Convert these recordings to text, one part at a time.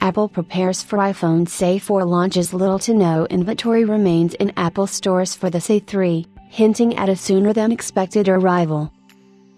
Apple prepares for iPhone SE4 launches. Little to no inventory remains in Apple stores for the SE3, hinting at a sooner than expected arrival.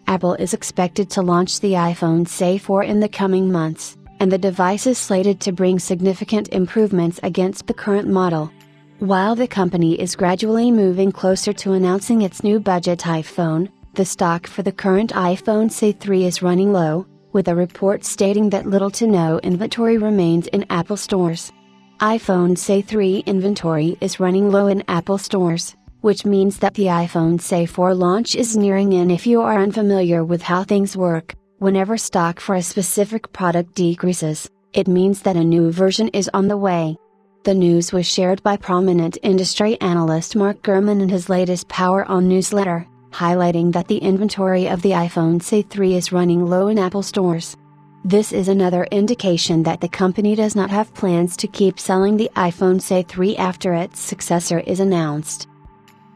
Apple is expected to launch the iPhone SE4 in the coming months, and the device is slated to bring significant improvements against the current model. While the company is gradually moving closer to announcing its new budget iPhone, the stock for the current iPhone SE3 is running low, with a report stating that little to no inventory remains in Apple stores. iPhone SE3 inventory is running low in Apple stores, which means that the iPhone SE4 launch is nearing in. If you are unfamiliar with how things work, whenever stock for a specific product decreases, it means that a new version is on the way. The news was shared by prominent industry analyst Mark Gurman in his latest Power On newsletter, highlighting that the inventory of the iPhone SE3 is running low in Apple stores. This is another indication that the company does not have plans to keep selling the iPhone SE3 after its successor is announced.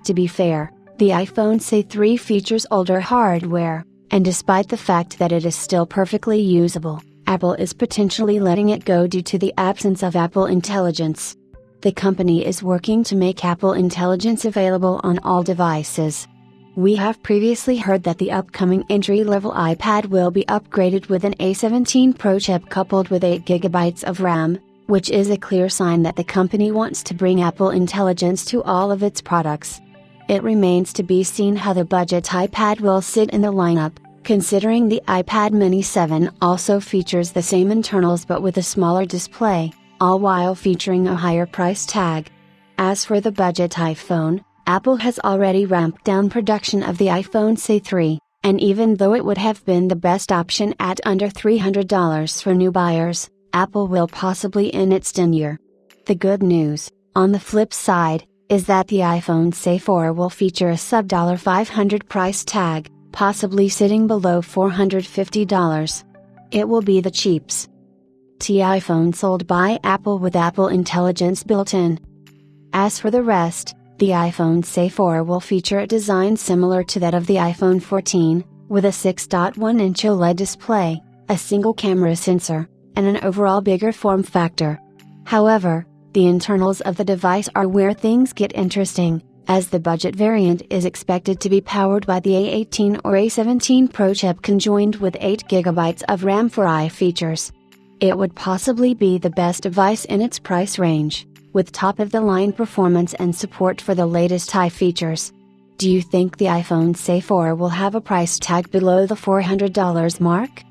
To be fair, the iPhone SE3 features older hardware, and despite the fact that it is still perfectly usable, Apple is potentially letting it go due to the absence of Apple Intelligence. The company is working to make Apple Intelligence available on all devices. We have previously heard that the upcoming entry-level iPad will be upgraded with an A17 Pro chip coupled with 8GB of RAM, which is a clear sign that the company wants to bring Apple Intelligence to all of its products. It remains to be seen how the budget iPad will sit in the lineup, considering the iPad mini 7 also features the same internals but with a smaller display, all while featuring a higher price tag. As for the budget iPhone, Apple has already ramped down production of the iPhone SE3, and even though it would have been the best option at under $300 for new buyers, Apple will possibly end its tenure. The good news, on the flip side, is that the iPhone SE4 will feature a sub-$500 price tag, possibly sitting below $450. It will be the cheaps iPhone sold by Apple with Apple Intelligence built in. As for the rest, the iPhone SE4 will feature a design similar to that of the iPhone 14, with a 6.1-inch OLED display, a single camera sensor, and an overall bigger form factor. However, the internals of the device are where things get interesting, as the budget variant is expected to be powered by the A18 or A17 Pro chip conjoined with 8GB of RAM for AI features. It would possibly be the best device in its price range, with top-of-the-line performance and support for the latest AI features. Do you think the iPhone SE4 will have a price tag below the $400 mark?